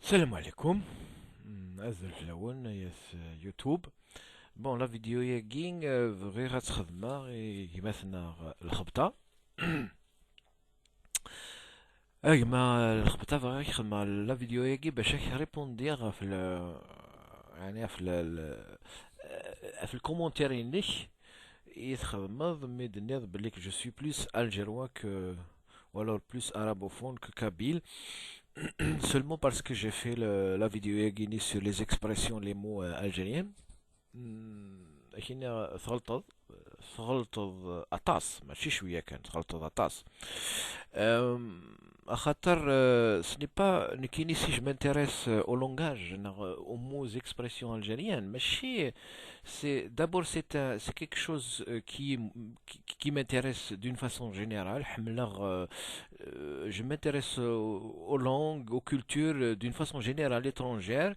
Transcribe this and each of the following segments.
Salam alaikum. هذا الجلون يس يوتيوب. بون لا فيديو ياكين غير غتخدمها يمثلنا الخبطة. ما الخبطة غير يخدمها لا فيديو ياكي باش يريبونديغ في يعني في الكومونتير ينك يتخدم ميدنيض بليك جو سوي بلوس الجيروا كو ou alors plus arabophone que kabyle. Seulement parce que j'ai fait la vidéo Yagini sur les expressions, les mots algériens. هنا ثغلطض أطاس ماشي شوية كانت ثغلطض أطاس. خاطر ce n'est pas كاين ici je m'intéresse au langage aux mots expressions algériennes ماشي c'est d'abord c'est quelque chose qui m'intéresse d'une façon générale je m'intéresse aux langues aux cultures d'une façon générale étrangère.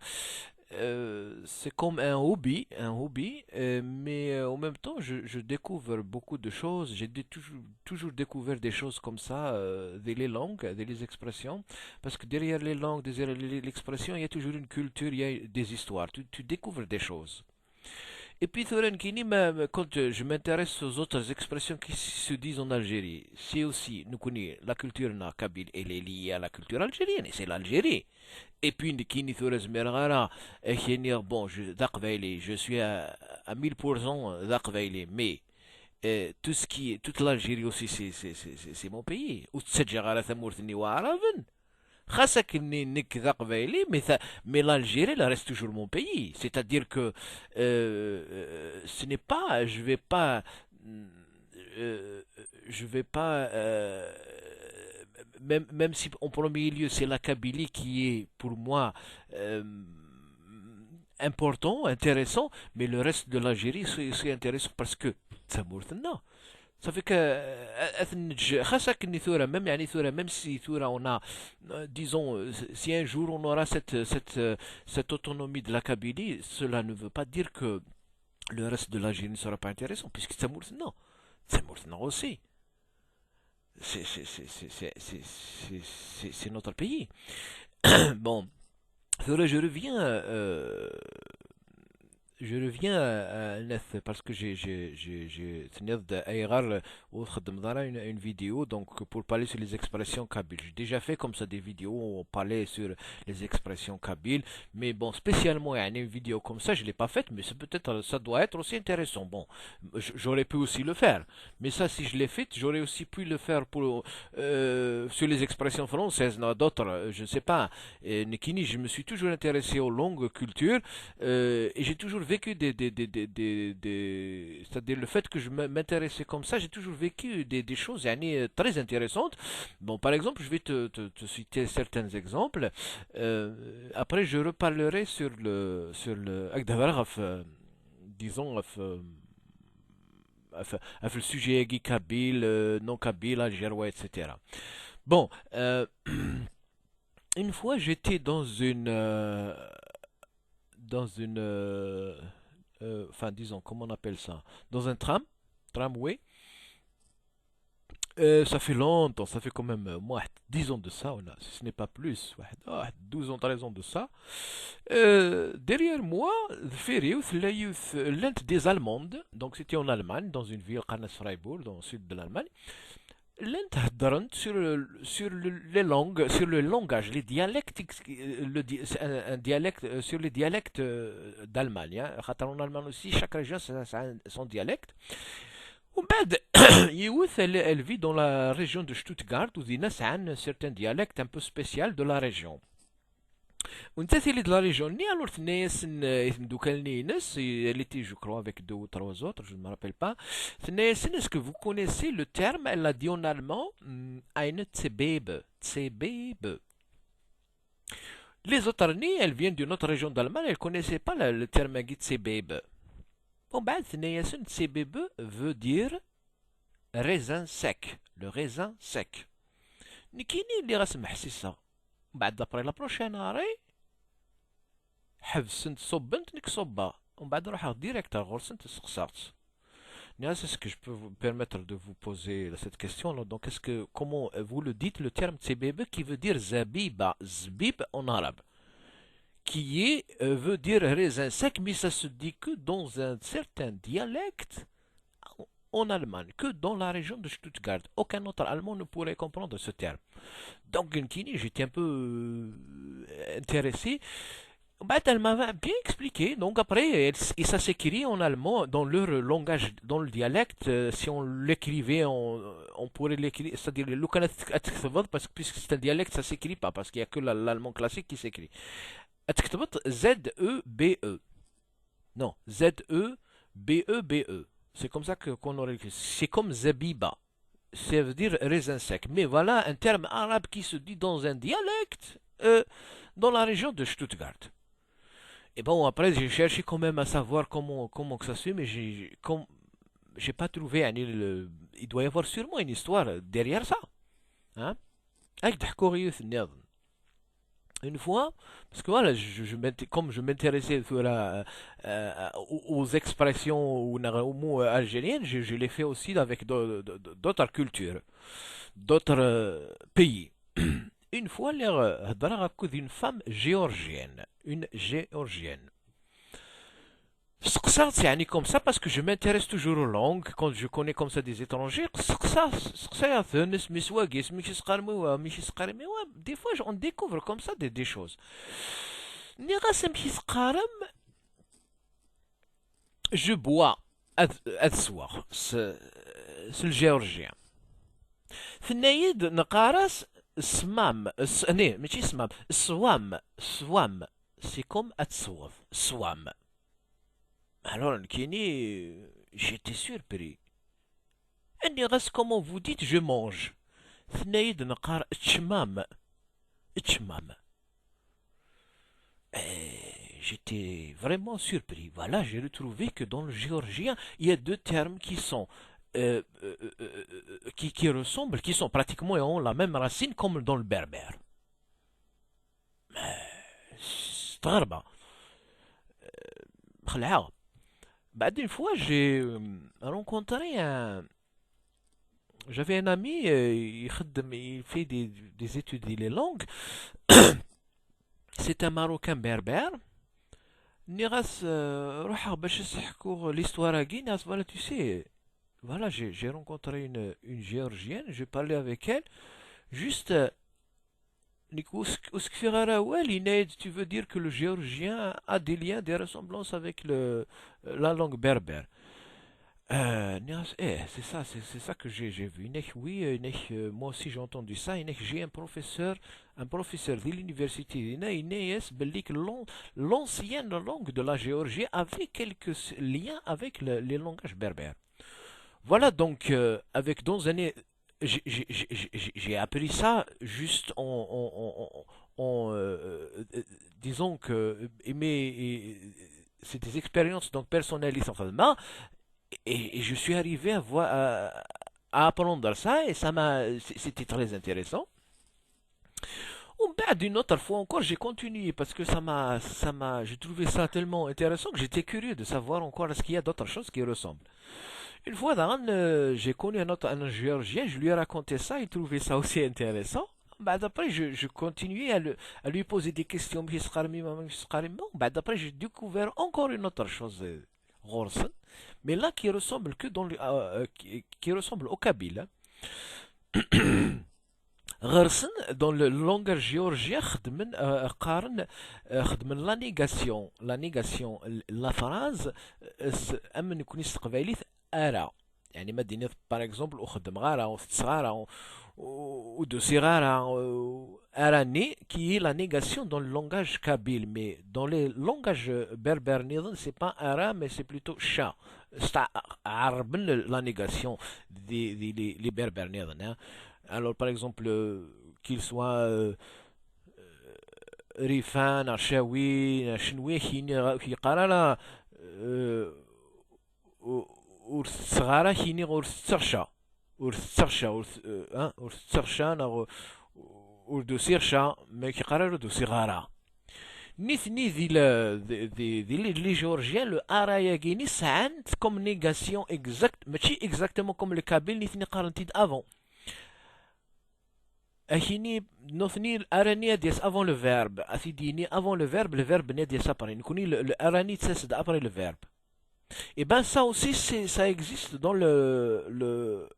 C'est comme un hobby, mais en même temps, je découvre beaucoup de choses. Toujours découvert des choses comme ça, les langues, les expressions, parce que derrière les langues, derrière l'expression, il y a toujours une culture, il y a des histoires. Tu découvres des choses. Et puis, Thorenkini, quand je m'intéresse aux autres expressions qui se disent en Algérie, c'est aussi, nous connaissons la culture kabyle, elle est liée à la culture algérienne, et c'est l'Algérie. Et puis, Kini Thorez Mergara, bon, je suis à 1000% d'Aqvaili, mais toute l'Algérie aussi, c'est mon pays. Ou Tsedjara Thamourtni wa Araven. خاصك انك ذا قبايلي mais l'Algérie elle reste toujours mon pays, c'est-à-dire que ce n'est pas je vais pas même si en premier lieu c'est la Kabylie qui est pour moi euh, important, intéressant, mais le reste de l'Algérie c'est intéressant parce que ça non. Ça fait que même si on a disons si un jour on aura cette autonomie de la Kabylie, cela ne veut pas dire que le reste de l'Algérie ne sera pas intéressant puisque Samour non aussi c'est notre pays. Bon, je reviens à Neth parce que j'ai tenu une vidéo donc pour parler sur les expressions kabyles. J'ai déjà fait comme ça des vidéos où on parlait sur les expressions kabyles, mais bon, spécialement une vidéo comme ça, je l'ai pas faite, mais peut-être ça doit être aussi intéressant. Bon, j'aurais pu aussi le faire, mais ça si je l'ai fait, j'aurais aussi pu le faire pour sur les expressions françaises, d'autres, je ne sais pas. Nekini, je me suis toujours intéressé aux langues cultures et j'ai toujours vécu c'est-à-dire le fait que je m'intéressais comme ça, j'ai toujours vécu des choses très intéressantes. Bon, par exemple, je vais te citer certains exemples. Après, je reparlerai disons, le sujet kabyle, non kabyle, algérois, etc. Bon, une fois j'étais dans une enfin disons, comment on appelle ça? Dans un tramway. Ça fait longtemps, ça fait quand même moi 10 ans de ça, si ce n'est pas plus, 12 ans, 13 ans de ça. Derrière moi, l'un des Allemandes, donc c'était en Allemagne, dans une ville, Freiburg, dans le sud de l'Allemagne. L'un تهضرن les langues, sur le langage, les dialectes, c'est un dialecte sur les dialectes d'Allemagne. En Allemagne aussi, chaque région a son dialecte. وبعد يوث elle vit dans la région de Stuttgart où il y a un certain dialecte un peu spécial de la région. وانت ثيلي de la région ni alors ثنايا دوكالني ناس elle était je crois avec deux ou trois autres je ne me rappelle pas. ثنايا est-ce que vous connaissez le terme elle a dit en allemand eine Zebebe. Les autres elles viennent d'une autre région d'Allemagne, elles connaissaient pas le terme Zebebe. Bon ben ثنايا Zebebe veut dire raisin sec, le raisin sec. نكيني اللي غاسمح سيسا بعد دابري لا بروشين هاري حبسنت صبنت نك صبا ومن بعد نروح ديريكت غرسنت سقسرت. C'est ce que je peux vous permettre de vous poser cette question. Donc, comment vous le dites le terme tsebebe qui veut dire zabiba, zbib en arabe. veut dire raisin sec, mais ça se dit que dans un certain dialecte en Allemagne, que dans la région de Stuttgart. Aucun autre Allemand ne pourrait comprendre ce terme. Donc, Nkini, j'étais un peu intéressé. Bah, elle m'avait bien expliqué. Donc après, et ça s'écrit en allemand dans leur langage, dans le dialecte. Si on l'écrivait, on pourrait l'écrire. C'est-à-dire le parce que puisque c'est un dialecte, ça s'écrit pas parce qu'il y a que l'allemand classique qui s'écrit. Z-E-B-E. Non, Z-E-B-E-B-E. C'est comme ça qu'on aurait écrit. C'est comme Zabiba. Ça veut dire raisin sec. Mais voilà un terme arabe qui se dit dans un dialecte dans la région de Stuttgart. Et bon, après, j'ai cherché quand même à savoir comment que ça se fait, mais j'ai pas trouvé. يعني, il doit y avoir sûrement une histoire derrière ça. Hein? هيك تحكوا غيوث النظام. Une fois, parce que voilà, comme je m'intéressais aux expressions ou aux mots algériens, je l'ai fait aussi avec d'autres cultures, d'autres pays. Une fois, هضر d'une femme géorgienne, une géorgienne. سقسات يعني comme ça parce que je m'intéresse toujours aux langues quand je connais comme ça des étrangers سقسات ناس مسواقيس مش سقارموا مش سقارموا des fois on découvre comme ça des choses ني غاسم مش سقارم je bois هذا السوار c'est le géorgien ثنايد نقارس السمام ني ماشي سمام السوام c'est comme أتسوف سوام. Alors, Kini, j'étais surpris. Et reste comment vous dites, je mange. Thnaïd naqar tchmam. Tchmam. J'étais vraiment surpris. Voilà, j'ai retrouvé que dans le géorgien, il y a deux termes qui sont qui ressemblent, qui sont pratiquement et ont la même racine comme dans le berbère. استغربة. خلعة. Bah, une fois, j'ai rencontré un. J'avais un ami, il fait des études des langues. C'est un Marocain berbère. Niras, روح باش يحكوا l'histoire à Guinness, voilà, tu sais. Voilà, j'ai rencontré une géorgienne, j'ai parlé avec elle. Juste, tu veux dire que le géorgien a des liens, des ressemblances avec la langue berbère. C'est ça que j'ai vu. Oui, moi aussi j'ai entendu ça. J'ai un professeur de l'université. L'ancienne langue de la Géorgie avait quelques liens avec les langages berbères. Voilà donc, avec dans années, j'ai appris ça juste disons que c'est des expériences donc personnelles essentiellement et je suis arrivé à apprendre ça et c'était très intéressant. Ou bien d'une autre fois encore, j'ai continué parce que j'ai trouvé ça tellement intéressant que j'étais curieux de savoir encore est-ce qu'il y a d'autres choses qui ressemblent. Une fois, j'ai connu un Géorgien, je lui ai raconté ça, il trouvait ça aussi intéressant. Bah, d'après, je continuais à lui poser des questions. Bah, d'après, j'ai découvert encore une autre chose, Rorsen, mais là qui ressemble que qui ressemble au kabyle. غرسن dans le langage géorgien خدمن la négation la phrase أما نكون استقبالي أرى يعني مدينة par exemple أخدم غارة أو صغارة ou de صغارة أراني qui est la négation dans le langage kabyle mais dans les langages berbères c'est pas أرى mais c'est plutôt شا عربن la négation des berbères alors par exemple qu'il soit ريفان عشاوي شنوي كي قرانا ورث كيني ورث ورث وردو سيرشا ما كي قرا ردو صغارا نيثني les géorgiens le arayagini سعند comme négation exact ماشي exactement comme le kabyle نيثني قارنتيد avant أهيني نثني الأرانية ديس avant le verbe أثيديني avant le verbe n'est ديس après نكوني الأراني تسد après le verbe. Et ben ça aussi ça existe dans le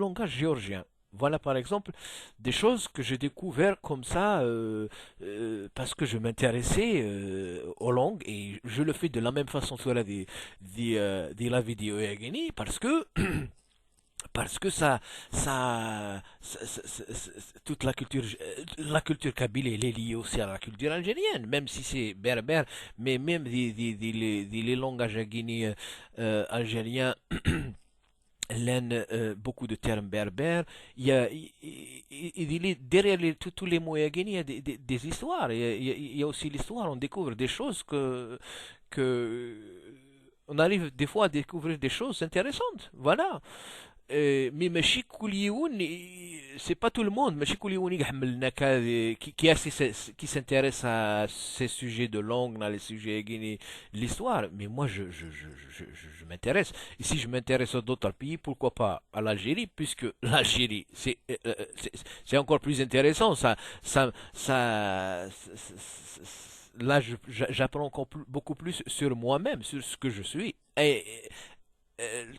langage géorgien. Voilà par exemple des choses que j'ai découvert comme ça parce que je m'intéressais aux langues et je le fais de la même façon sur la vidéo parce que toute la culture kabyle elle est liée aussi à la culture algérienne, même si c'est berbère, mais même les langages guinéens algériens laine beaucoup de termes berbères. Derrière tous les mots guinéens, il y a des histoires. Il y a aussi l'histoire. On découvre des choses que on arrive des fois à découvrir des choses intéressantes. Voilà. Mais ماشي كل يوم c'est pas tout le monde ماشي كل يوم يحمل qui s'intéresse à ces sujets de langue dans les sujets guinéens l'histoire mais moi je m'intéresse et si je m'intéresse à d'autres pays pourquoi pas à l'Algérie puisque l'Algérie c'est encore plus intéressant là j'apprends encore beaucoup plus sur moi-même sur ce que je suis et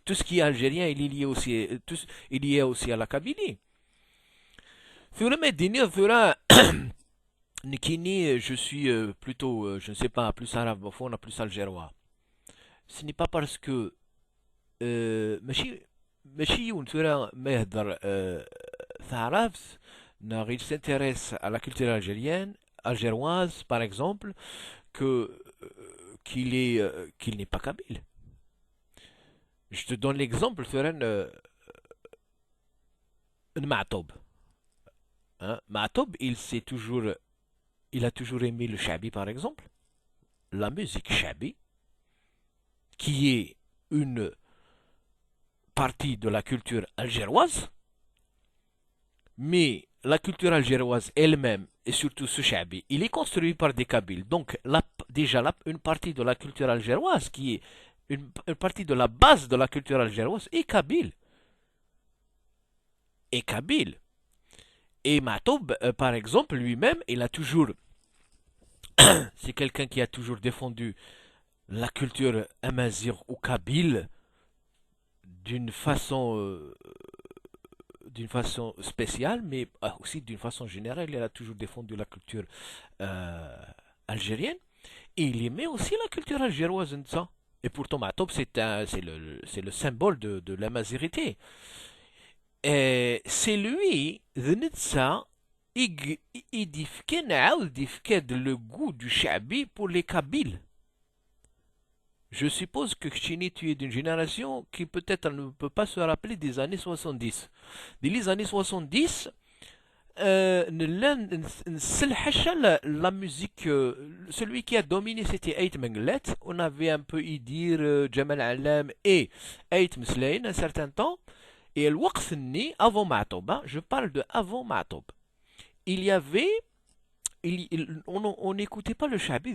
tout ce qui est algérien, il est lié aussi, il est lié aussi à la Kabylie. Fura Medini, Fura Nikini, je suis plutôt, je ne sais pas, plus arabophone, plus algérois. Ce n'est pas parce que ماشي يون فيرا ما يهدر ثعرف il s'intéresse à la culture algérienne, algéroise par exemple, que qu'il n'est pas kabyle. Je te donne l'exemple, Feren Ma'tob. Hein? Ma'tob, il a toujours aimé le shabi, par exemple, la musique shabi, qui est une partie de la culture algéroise, mais la culture algéroise elle-même, et surtout ce shabi, il est construit par des Kabyles. Donc, une partie de la culture algéroise qui est une partie de la base de la culture algéroise est kabyle. Et kabyle. Et Matoub, par exemple, lui-même, il a toujours, c'est quelqu'un qui a toujours défendu la culture amazigh ou kabyle d'une façon spéciale, mais aussi d'une façon générale. Il a toujours défendu la culture algérienne. Et il aimait aussi la culture algéroise. Et pourtant, Matoub, c'est le symbole de la mazirité. Et c'est lui, Znitsa, il dit le goût du shabi pour les Kabyles. Je suppose que Chini, tu es d'une génération qui peut-être ne peut pas se rappeler des années 70. Dans les années 70, la musique, celui qui a dominé c'était Ait Menglet. On avait un peu y dire Jamal Alam et Ait Mslain un certain temps. Et le Waqfni, avant Ma'tob, je parle de avant Ma'tob. Il y avait, on n'écoutait pas le shabi,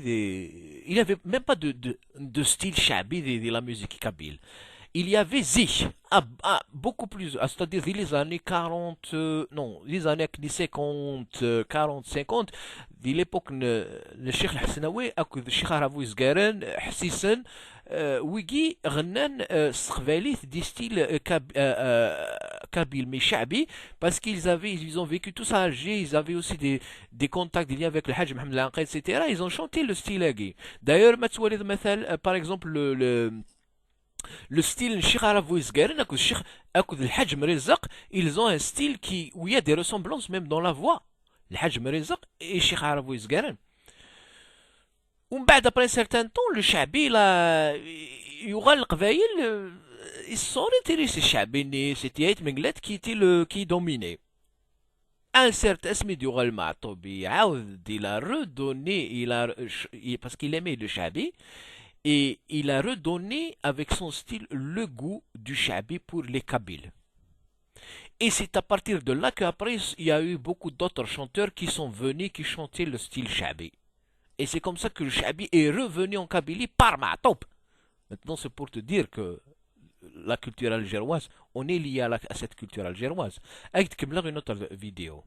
il n'y avait même pas de style shabi de la musique kabyle. Il y avait Zik, beaucoup plus, c'est-à-dire les années 40, non, les années 50, 40, 50, de l'époque, le Cheikh Al-Hassanawi, le Cheikh Aravou Isgaren, Hassisen, Wigi, Renan, Skhvalith, des styles kabyle, mais shabi, parce ils ont vécu tous à Alger, ils avaient aussi des contacts, des liens avec le Hajj Mohamed Lanqed, etc. Ils ont chanté le style Agui. D'ailleurs, par exemple, le style Cheikh Aravou Isgaren, le Hajj Mrezzaq, ils ont un style où il y a des ressemblances même dans la voix. Le Hajj Mrezzaq et Cheikh Aravou Isgaren. ومن après un certain temps le shabi là يغال القبايل ils sont intéressés الشعبي c'était Ait Menglet qui dominait un certain اسمي يغال معطوبي عاود parce qu'il aimait le shabi et il a redonné avec son style le goût du shabi pour les Kabyles. Et c'est à partir de là qu'après il y a eu beaucoup d'autres chanteurs qui sont venus qui chantaient le style shabi. Et c'est comme ça que le shabi est revenu en Kabylie par Ma'toub. Maintenant, c'est pour te dire que la culture algéroise on est lié à cette culture algéroise. Avec une autre vidéo.